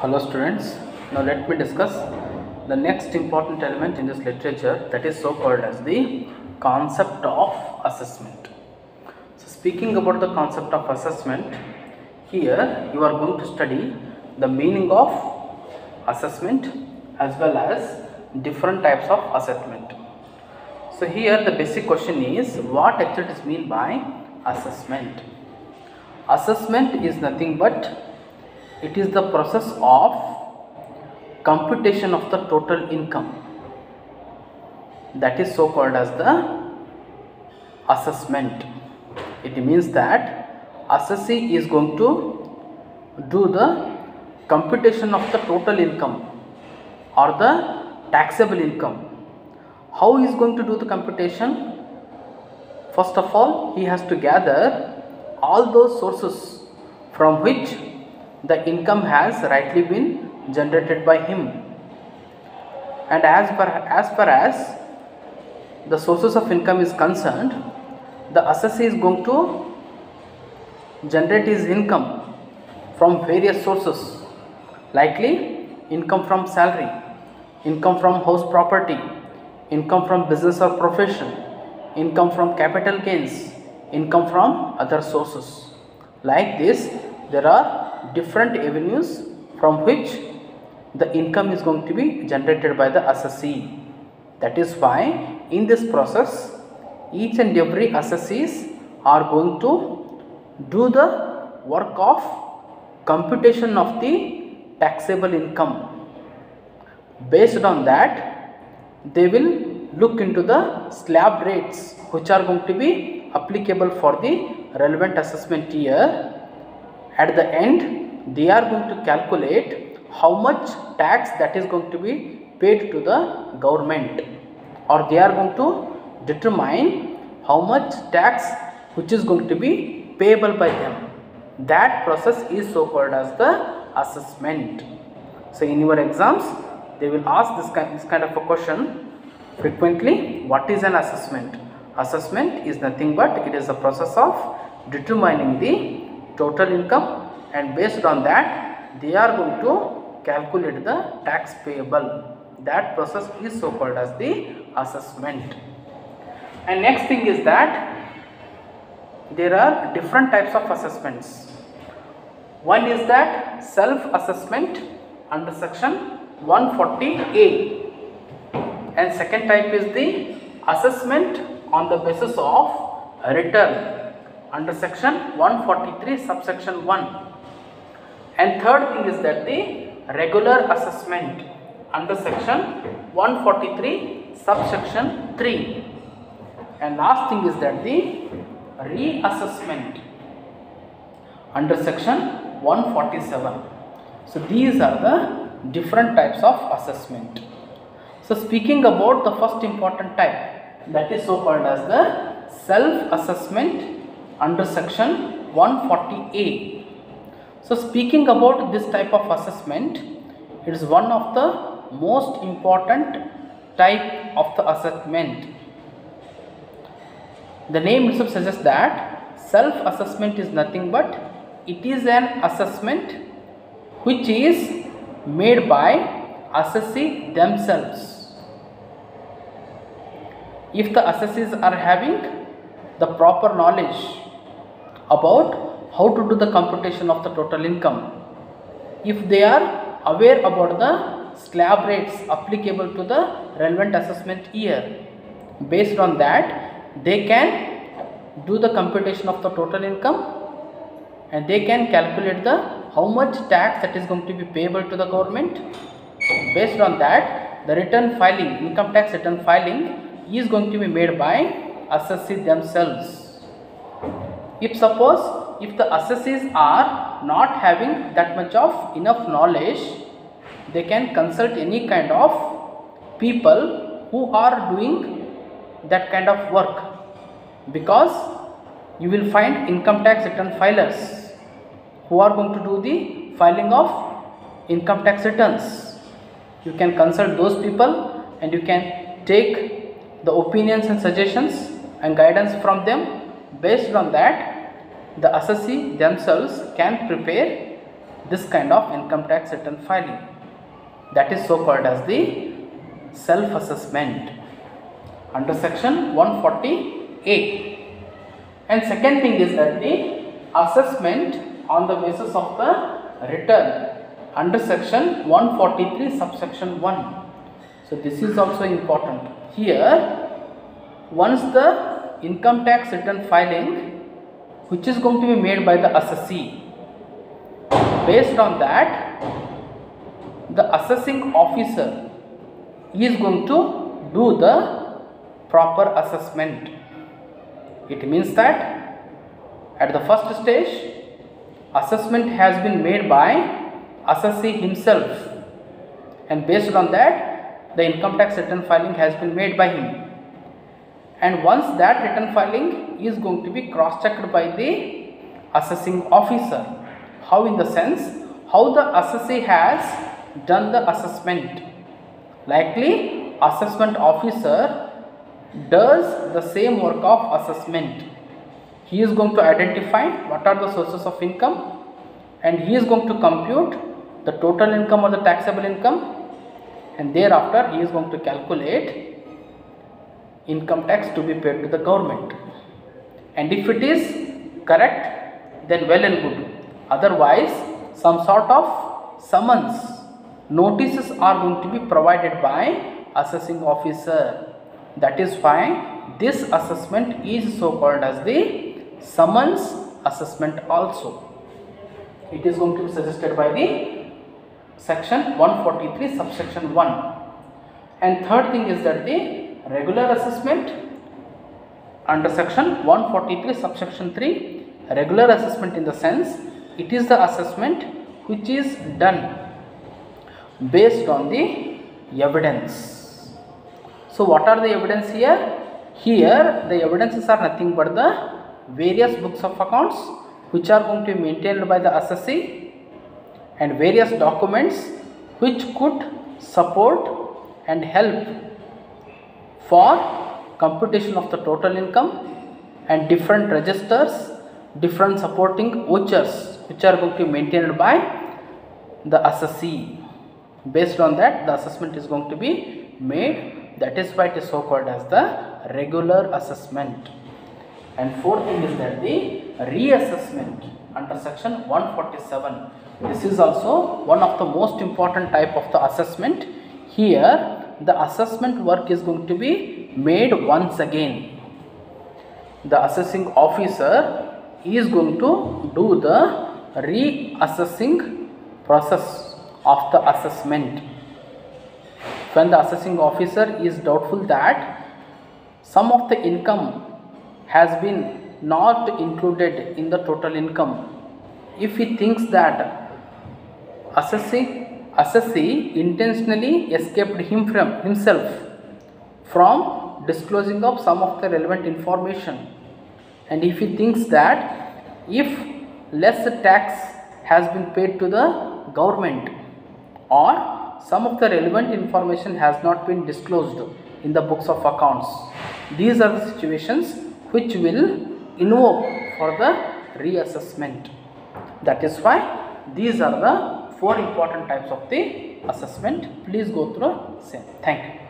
Hello students, now let me discuss the next important element in this literature, that is so called as the concept of assessment. So speaking about the concept of assessment, here you are going to study the meaning of assessment as well as different types of assessment. So here the basic question is, what actually is meant by assessment? Assessment is nothing but it is the process of computation of the total income, that is so called as the assessment. It means that assessee is going to do the computation of the total income or the taxable income. How he is going to do the computation? First of all, he has to gather all those sources from which the income has rightly been generated by him, and as far as the sources of income is concerned, the assessee is going to generate his income from various sources, likely income from salary, income from house property, income from business or profession, income from capital gains, income from other sources. Like this, there are different avenues from which the income is going to be generated by the assessee. That is why in this process, each and every assessees are going to do the work of computation of the taxable income. Based on that, they will look into the slab rates which are going to be applicable for the relevant assessment year. At the end, they are going to calculate how much tax that is going to be paid to the government, or they are going to determine how much tax which is going to be payable by them. That process is so called as the assessment. So in your exams, they will ask this kind of a question frequently. What is an assessment? Assessment is nothing but it is a process of determining the total income, and based on that they are going to calculate the tax payable. That process is so called as the assessment. And next thing is that there are different types of assessments. One is that self assessment under section 140A, and second type is the assessment on the basis of return under section 143 subsection 1, and third thing is that the regular assessment under section 143 subsection 3, and last thing is that the reassessment under section 147. So these are the different types of assessment. So speaking about the first important type, that is so called as the self assessment under section 140A. So speaking about this type of assessment, it is one of the most important type of the assessment. The name itself suggests that self assessment is nothing but it is an assessment which is made by assessee themselves. If the assessees are having the proper knowledge about how to do the computation of the total income, if they are aware about the slab rates applicable to the relevant assessment year, based on that they can do the computation of the total income, and they can calculate the how much tax that is going to be payable to the government. Based on that, the return filing, income tax return filing is going to be made by assessee themselves. If the assessees are not having that much of enough knowledge, they can consult any kind of people who are doing that kind of work, because you will find income tax return filers who are going to do the filing of income tax returns. You can consult those people and you can take the opinions and suggestions and guidance from them. Based on that, the assessee themselves can prepare this kind of income tax return filing. That is so called as the self-assessment under section 140A. And second thing is that the assessment on the basis of the return under section 143 subsection 1. So this is also important. Here, once the income tax return filing which is going to be made by the assessee, based on that the assessing officer is going to do the proper assessment. It means that at the first stage assessment has been made by assessee himself, and based on that the income tax return filing has been made by him. And once that return filing is going to be cross checked by the assessing officer. How? In the sense, how the assessee has done the assessment. Likely assessment officer does the same work of assessment. He is going to identify what are the sources of income, and he is going to compute the total income or the taxable income, and thereafter he is going to calculate income tax to be paid to the government. And if it is correct, then well and good. Otherwise, some sort of summons, notices are going to be provided by assessing officer. That is why this assessment is so called as the summons assessment also. It is going to be suggested by the section 143 subsection 1. And third thing is that the regular assessment under section 143 subsection 3. Regular assessment in the sense, it is the assessment which is done based on the evidence. So what are the evidence here? Here the evidences are nothing but the various books of accounts which are going to be maintained by the assessee, and various documents which could support and help for computation of the total income, and different registers, different supporting vouchers which are going to be maintained by the assessee. Based on that the assessment is going to be made. That is why it is so called as the regular assessment. And fourth thing is that the reassessment under section 147. This is also one of the most important type of the assessment. Here the assessment work is going to be made once again. The assessing officer is going to do the reassessing process of the assessment. When the assessing officer is doubtful that some of the income has been not included in the total income, if he thinks that assessee intentionally escaped himself from disclosing of some of the relevant information, and if he thinks that if less tax has been paid to the government, or some of the relevant information has not been disclosed in the books of accounts, these are the situations which will invoke for the reassessment. That is why these are the 4 important types of the assessment. Please go through same. Thank you.